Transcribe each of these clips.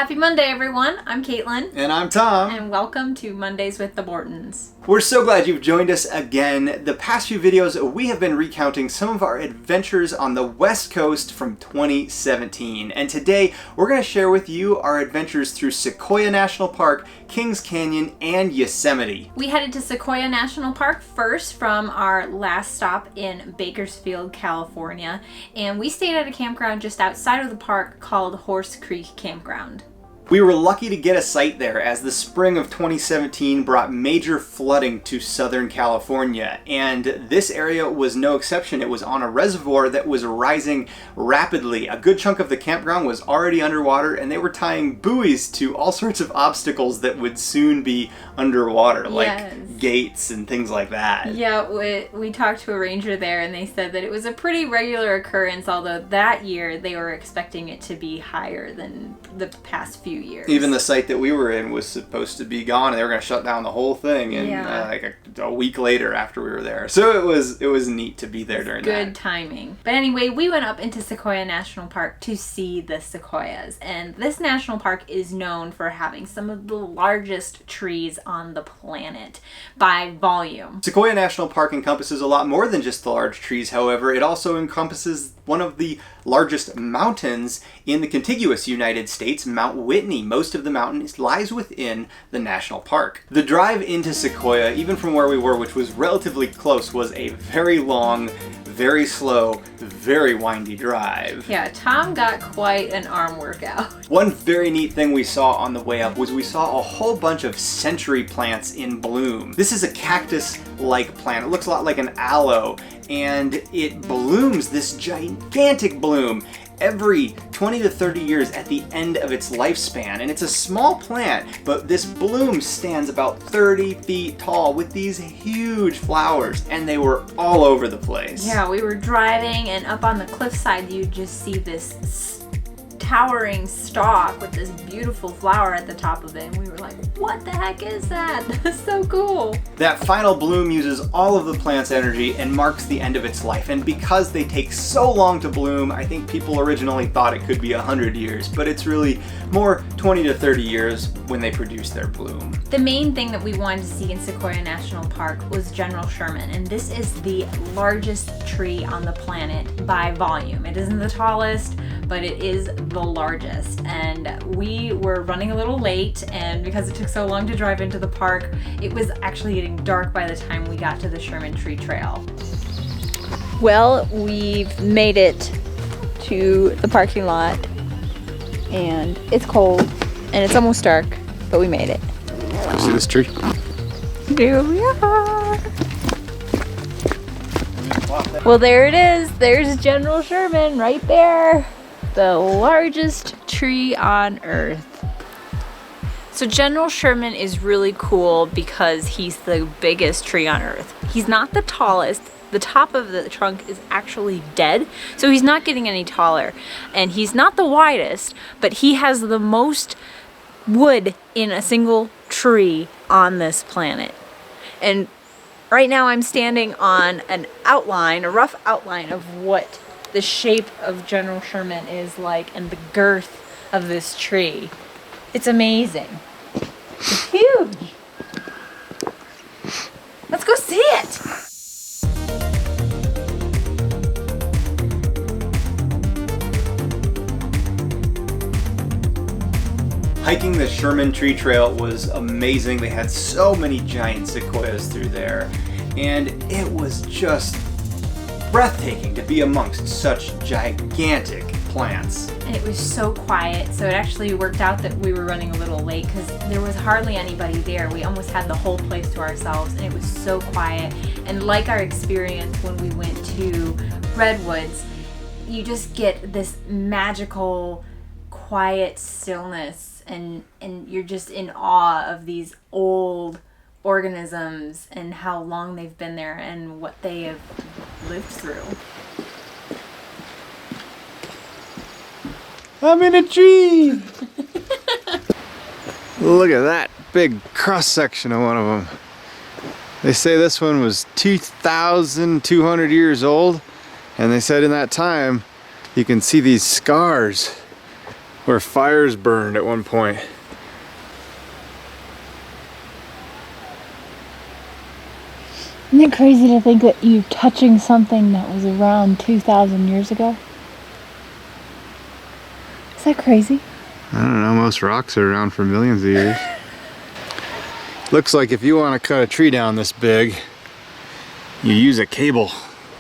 Happy Monday, everyone. I'm Caitlin. And I'm Tom. And welcome to Mondays with the Mortons. We're so glad you've joined us again. The past few videos, we have been recounting some of our adventures on the West Coast from 2017. And today, we're going to share with you our adventures through Sequoia National Park, Kings Canyon, and Yosemite. We headed to Sequoia National Park first from our last stop in Bakersfield, California. And we stayed at a campground just outside of the park called Horse Creek Campground. We were lucky to get a site there as the spring of 2017 brought major flooding to Southern California, and this area was no exception. It was on a reservoir that was rising rapidly. A good chunk of the campground was already underwater, and they were tying buoys to all sorts of obstacles that would soon be underwater, like gates and things like that. Yeah, we talked to a ranger there, and they said that it was a pretty regular occurrence, although that year they were expecting it to be higher than the past few years. Even the site that we were in was supposed to be gone, and they were going to shut down the whole thing like a week later after we were there. So it was neat to be there during that. Good timing. But anyway, we went up into Sequoia National Park to see the sequoias, and this national park is known for having some of the largest trees on the planet by volume. Sequoia National Park encompasses a lot more than just the large trees, however. It also encompasses one of the largest mountains in the contiguous United States, Mount Whitney. Most of the mountain lies within the national park. The drive into Sequoia, even from where we were, which was relatively close, was a very long, very slow, very windy drive. Yeah, Tom got quite an arm workout. One very neat thing we saw on the way up was we saw a whole bunch of century plants in bloom. This is a cactus-like plant. It looks a lot like an aloe, and it blooms this gigantic bloom every 20 to 30 years at the end of its lifespan. And it's a small plant, but this bloom stands about 30 feet tall with these huge flowers, and they were all over the place. Yeah, we were driving, and up on the cliffside you just see this towering stalk with this beautiful flower at the top of it, and we were like, what the heck is that? That's so cool. That final bloom uses all of the plant's energy and marks the end of its life, and because they take so long to bloom, I think people originally thought it could be 100 years, but it's really more 20 to 30 years when they produce their bloom. The main thing that we wanted to see in Sequoia National Park was General Sherman, and this is the largest tree on the planet by volume. It isn't the tallest, but it is the largest, and we were running a little late, and because it took so long to drive into the park, it was actually getting dark by the time we got to the Sherman Tree Trail. Well, we've made it to the parking lot, and it's cold, and it's almost dark, but we made it. See this tree? Here we are. Well, there it is. There's General Sherman right there. The largest tree on Earth. So General Sherman is really cool because he's the biggest tree on Earth. He's not the tallest. The top of the trunk is actually dead, so he's not getting any taller. And he's not the widest, but he has the most wood in a single tree on this planet. And right now I'm standing on an outline, a rough outline of what the shape of General Sherman is like and the girth of this tree. It's amazing. It's huge. Let's go see it. Hiking the Sherman Tree Trail was amazing. They had so many giant sequoias through there, and it was just breathtaking to be amongst such gigantic plants. And it was so quiet, so it actually worked out that we were running a little late because there was hardly anybody there. We almost had the whole place to ourselves, and it was so quiet. And like our experience when we went to Redwoods, you just get this magical, quiet stillness, and you're just in awe of these old organisms and how long they've been there and what they have lived through. I'm in a tree! Look at that big cross section of one of them. They say this one was 2,200 years old, and they said in that time you can see these scars where fires burned at one point. Isn't it crazy to think that you're touching something that was around 2,000 years ago? Is that crazy? I don't know, most rocks are around for millions of years. Looks like if you want to cut a tree down this big, you use a cable.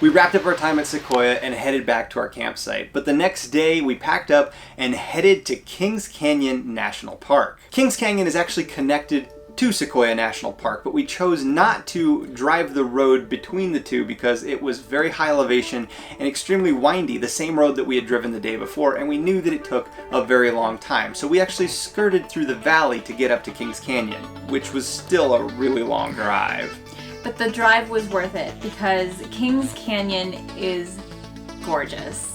We wrapped up our time at Sequoia and headed back to our campsite. But the next day we packed up and headed to Kings Canyon National Park. Kings Canyon is actually connected to Sequoia National Park, but we chose not to drive the road between the two because it was very high elevation and extremely windy, the same road that we had driven the day before, and we knew that it took a very long time. So we actually skirted through the valley to get up to Kings Canyon, which was still a really long drive. But the drive was worth it because Kings Canyon is gorgeous.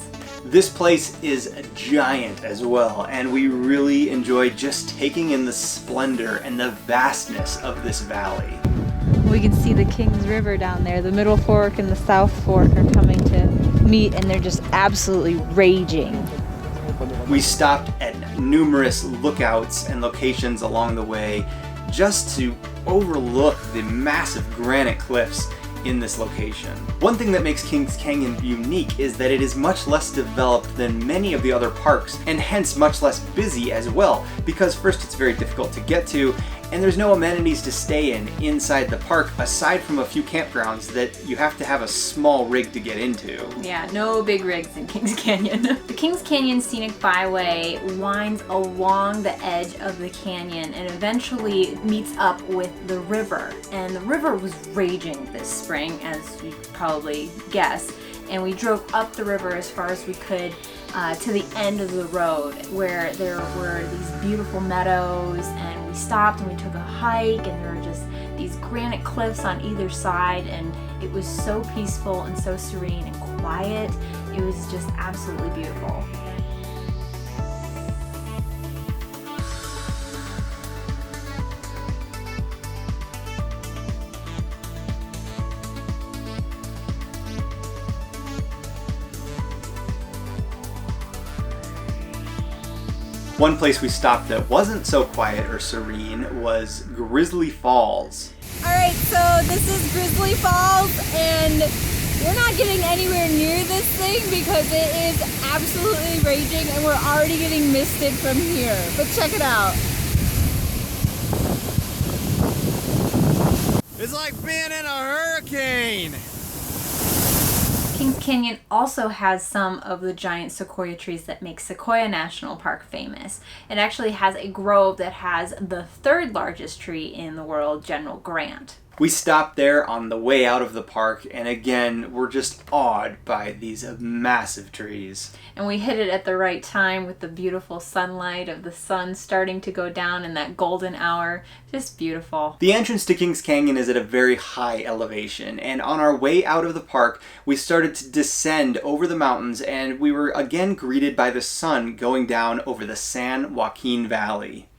This place is giant as well, and we really enjoyed just taking in the splendor and the vastness of this valley. We can see the Kings River down there. The Middle Fork and the South Fork are coming to meet, and they're just absolutely raging. We stopped at numerous lookouts and locations along the way just to overlook the massive granite cliffs in this location. One thing that makes Kings Canyon unique is that it is much less developed than many of the other parks, and hence much less busy as well, because first it's very difficult to get to, and there's no amenities to stay in inside the park aside from a few campgrounds that you have to have a small rig to get into. Yeah, no big rigs in Kings Canyon. The Kings Canyon Scenic Byway winds along the edge of the canyon and eventually meets up with the river. And the river was raging this spring, as you could probably guess. And we drove up the river as far as we could to the end of the road where there were these beautiful meadows, and we stopped and we took a hike, and there were just these granite cliffs on either side, and it was so peaceful and so serene and quiet. It was just absolutely beautiful. One place we stopped that wasn't so quiet or serene was Grizzly Falls. Alright, so this is Grizzly Falls, and we're not getting anywhere near this thing because it is absolutely raging, and we're already getting misted from here. But check it out. It's like being in a hurricane! Kings Canyon also has some of the giant sequoia trees that make Sequoia National Park famous. It actually has a grove that has the third largest tree in the world, General Grant. We stopped there on the way out of the park, and again, we're just awed by these massive trees. And we hit it at the right time with the beautiful sunlight of the sun starting to go down in that golden hour. Just beautiful. The entrance to Kings Canyon is at a very high elevation, and on our way out of the park, we started to descend over the mountains, and we were again greeted by the sun going down over the San Joaquin Valley.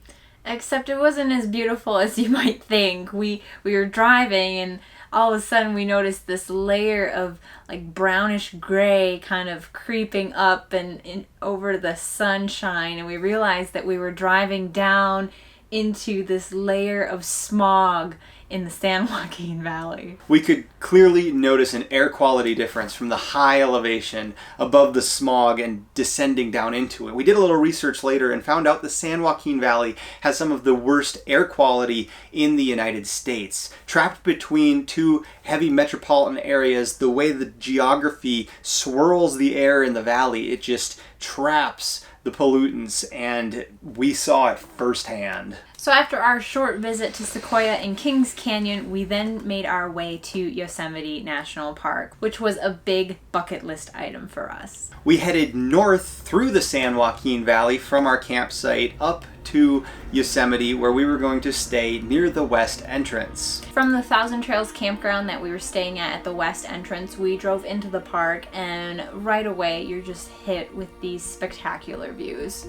Except it wasn't as beautiful as you might think. We were driving, and all of a sudden we noticed this layer of like brownish gray kind of creeping up and over the sunshine, and we realized that we were driving down into this layer of smog in the San Joaquin Valley. We could clearly notice an air quality difference from the high elevation above the smog and descending down into it. We did a little research later and found out the San Joaquin Valley has some of the worst air quality in the United States. Trapped between two heavy metropolitan areas, the way the geography swirls the air in the valley, it just traps the pollutants, and we saw it firsthand. So after our short visit to Sequoia and Kings Canyon, we then made our way to Yosemite National Park, which was a big bucket list item for us. We headed north through the San Joaquin Valley from our campsite up to Yosemite, where we were going to stay near the west entrance. From the Thousand Trails campground that we were staying at the west entrance, we drove into the park, and right away you're just hit with these spectacular views.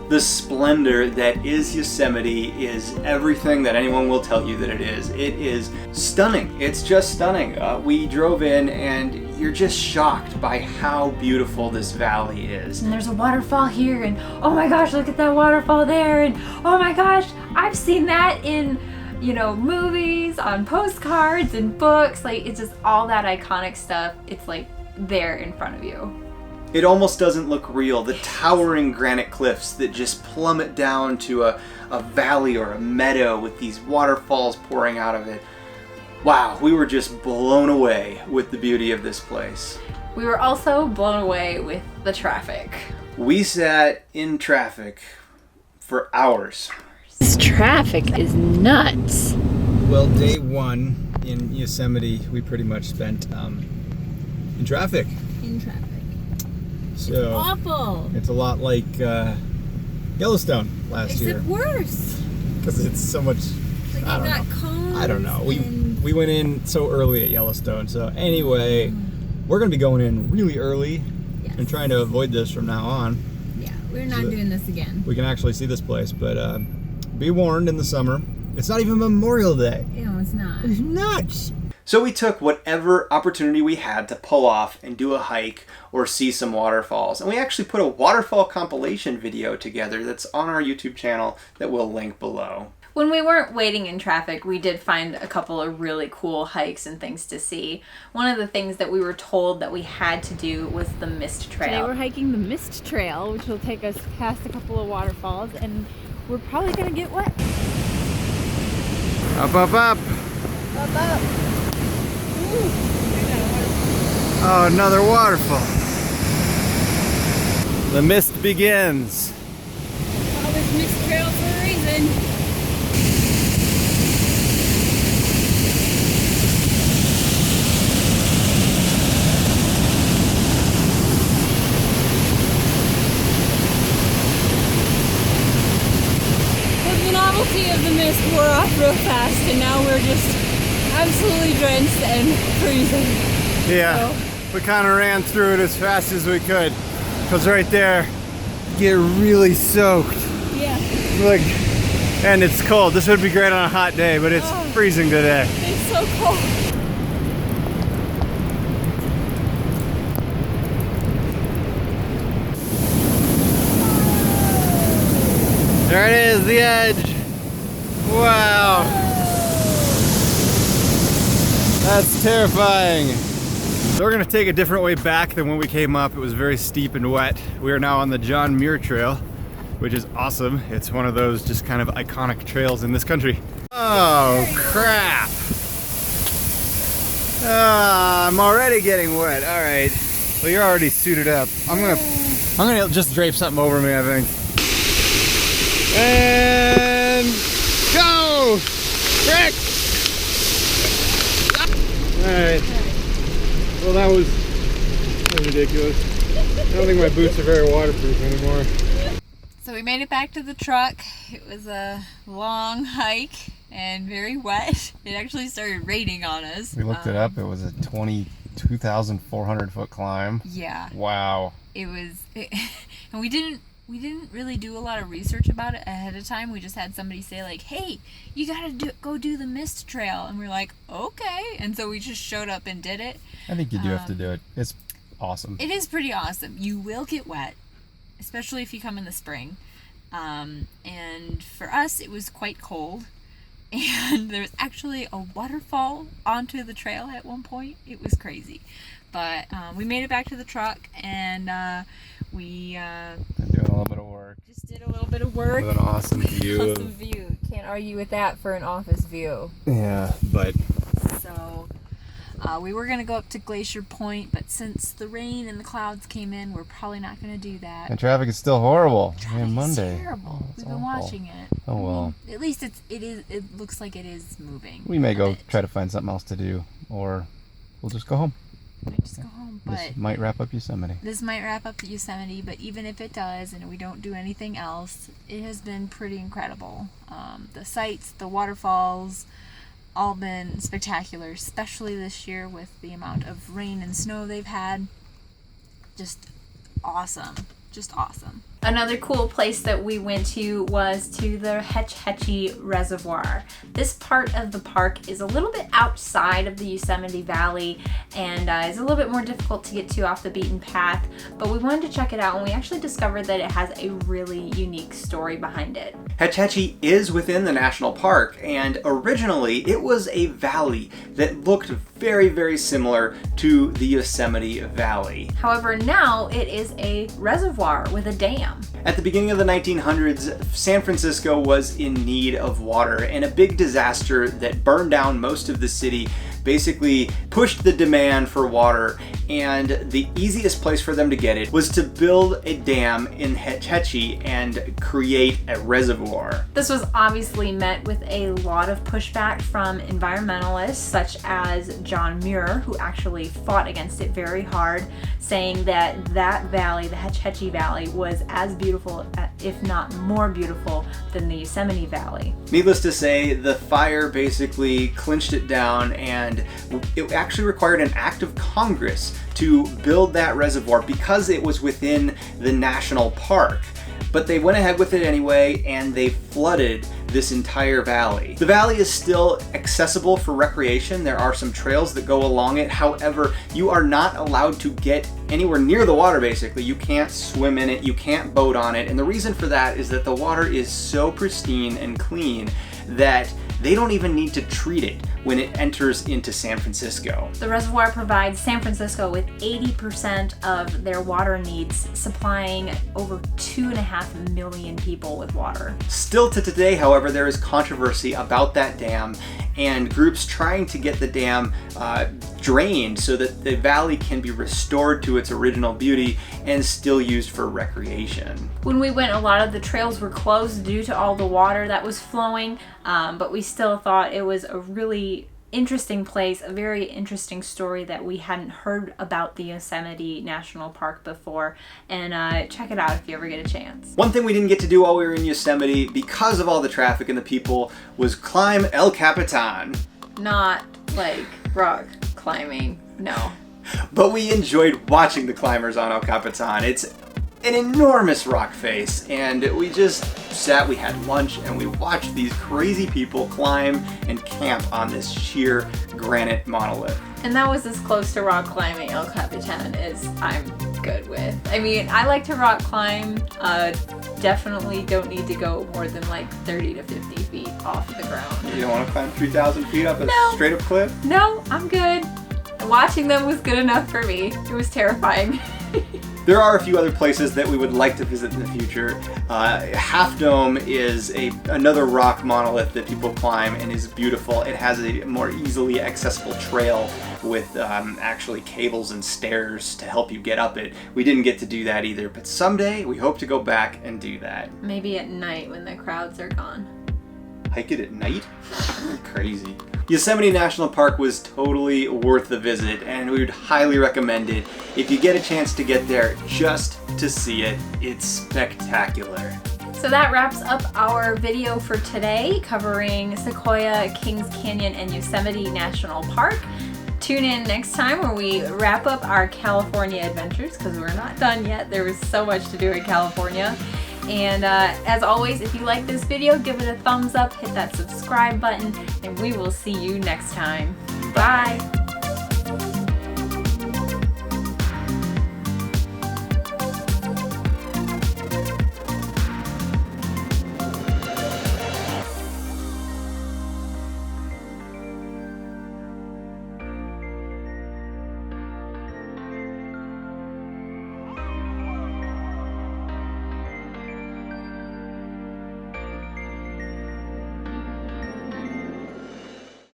The splendor that is Yosemite is everything that anyone will tell you that it is. It is stunning. It's just stunning. We drove in and you're just shocked by how beautiful this valley is. And there's a waterfall here, and oh my gosh, look at that waterfall there, and oh my gosh, I've seen that in, you know, movies, on postcards and books. Like, it's just all that iconic stuff. It's like there in front of you. It almost doesn't look real. The towering granite cliffs that just plummet down to a valley or a meadow with these waterfalls pouring out of it. Wow, we were just blown away with the beauty of this place. We were also blown away with the traffic. We sat in traffic for hours. This traffic is nuts. Well, day one in Yosemite, we pretty much spent in traffic. In traffic. So Awful. it's a lot like Yellowstone last year. Except worse. Because it's so much. Like I don't got know. cars I don't know. and- We went in so early at Yellowstone. So anyway, we're gonna be going in really early Yes. and trying to avoid this from now on. Yeah, we're not So that- doing this again. We can actually see this place, but be warned in the summer. It's not even Memorial Day. No, it's not. It's nuts. So we took whatever opportunity we had to pull off and do a hike or see some waterfalls. And we actually put a waterfall compilation video together that's on our YouTube channel that we'll link below. When we weren't waiting in traffic, we did find a couple of really cool hikes and things to see. One of the things that we were told that we had to do was the Mist Today Trail. we're hiking the Mist Trail, which will take us past a couple of waterfalls, and we're probably gonna get wet. Up, up, up. Up, up. Oh, another waterfall. The mist begins. Call this Mist Trail for a reason. The novelty of the mist wore off real fast, and now we're just absolutely drenched and freezing. Yeah, we kind of ran through it as fast as we could. Because right there, you get really soaked. Yeah, Look, and it's cold. This would be great on a hot day, but it's freezing today. it's so cold. There it is, the edge. Wow. That's terrifying. So we're gonna take a different way back than when we came up. It was very steep and wet. We are now on the John Muir Trail, which is awesome. It's one of those just kind of iconic trails in this country. Oh, crap. I'm already getting wet. All right. Well, you're already suited up. I'm gonna just drape something over me, I think. And go! Rick! Alright. Well, that was ridiculous. I don't think my boots are very waterproof anymore. So we made it back to the truck. It was a long hike and very wet. It actually started raining on us. We looked it up. It was a 22,400 foot climb. Yeah. Wow. It was, and we didn't really do a lot of research about it ahead of time. We just had somebody say like, hey, you gotta go do the Mist Trail. And we're like, okay. And so we just showed up and did it. I think you do have to do it. It's awesome. It is pretty awesome. You will get wet, especially if you come in the spring. And for us, it was quite cold. And there's actually a waterfall onto the trail at one point. It was crazy. But we made it back to the truck, and we Been doing a little bit of work. just did a little bit of work. With an awesome view. Awesome view. Can't argue with that for an office view. Yeah, but So we were going to go up to Glacier Point, but since the rain and the clouds came in, we're probably not going to do that. and traffic is still horrible. Traffic Monday. is terrible. Oh, it's We've been awful. watching it. Oh well. At least it looks like it is moving. We may a go bit. try to find something else to do, or we'll just go home. Might just go home, but This might wrap up Yosemite. this might wrap up the Yosemite. But even if it does, and we don't do anything else, it has been pretty incredible. The sights, the waterfalls, all been spectacular, especially this year with the amount of rain and snow they've had. Just awesome. Just awesome. Another cool place that we went to was to the Hetchy Reservoir. This part of the park is a little bit outside of the Yosemite Valley and is a little bit more difficult to get to off the beaten path, but we wanted to check it out and we actually discovered that it has a really unique story behind it. Hetchy is within the national park, and originally it was a valley that looked very, very similar to the Yosemite Valley. However, now it is a reservoir with a dam. At the beginning of the 1900s, San Francisco was in need of water, and a big disaster that burned down most of the city basically pushed the demand for water, and the easiest place for them to get it was to build a dam in Hetchy and create a reservoir. This was obviously met with a lot of pushback from environmentalists such as John Muir, who actually fought against it very hard, saying that that valley, the Hetchy Valley, was as beautiful, if not more beautiful, than the Yosemite Valley. Needless to say, the fire basically clinched it down, and it actually required an act of Congress to build that reservoir because it was within the national park. But they went ahead with it anyway, and they flooded this entire valley. The valley is still accessible for recreation. There are some trails that go along it. However, you are not allowed to get anywhere near the water, basically. You can't swim in it, you can't boat on it. And the reason for that is that the water is so pristine and clean that they don't even need to treat it when it enters into San Francisco. The reservoir provides San Francisco with 80% of their water needs, supplying over 2.5 million people with water. Still to today, however, there is controversy about that dam and groups trying to get the dam drained so that the valley can be restored to its original beauty and still used for recreation. When we went, a lot of the trails were closed due to all the water that was flowing, but we still thought it was a really interesting place, a very interesting story that we hadn't heard about the Yosemite National Park before, and check it out if you ever get a chance. One thing we didn't get to do while we were in Yosemite because of all the traffic and the people was climb El Capitan. Not like rock climbing, no. But we enjoyed watching the climbers on El Capitan. It's an enormous rock face, and we just sat, we had lunch, and we watched these crazy people climb and camp on this sheer granite monolith. And that was as close to rock climbing El Capitan as I'm good with. I mean, I like to rock climb, definitely don't need to go more than like 30 to 50 feet off the ground. You don't want to climb 3,000 feet up a straight up cliff? No, I'm good. Watching them was good enough for me. It was terrifying. There are a few other places that we would like to visit in the future. Half Dome is another rock monolith that people climb and is beautiful. It has a more easily accessible trail with actually cables and stairs to help you get up it. We didn't get to do that either, but someday we hope to go back and do that. Maybe at night when the crowds are gone. Hike it at night? Crazy. Yosemite National Park was totally worth the visit, and we would highly recommend it if you get a chance to get there just to see it. It's spectacular. So that wraps up our video for today, covering Sequoia, Kings Canyon, and Yosemite National Park. Tune in next time where we wrap up our California adventures, because we're not done yet. There was so much to do in California. And as always, if you like this video, give it a thumbs up, hit that subscribe button, and we will see you next time. Bye.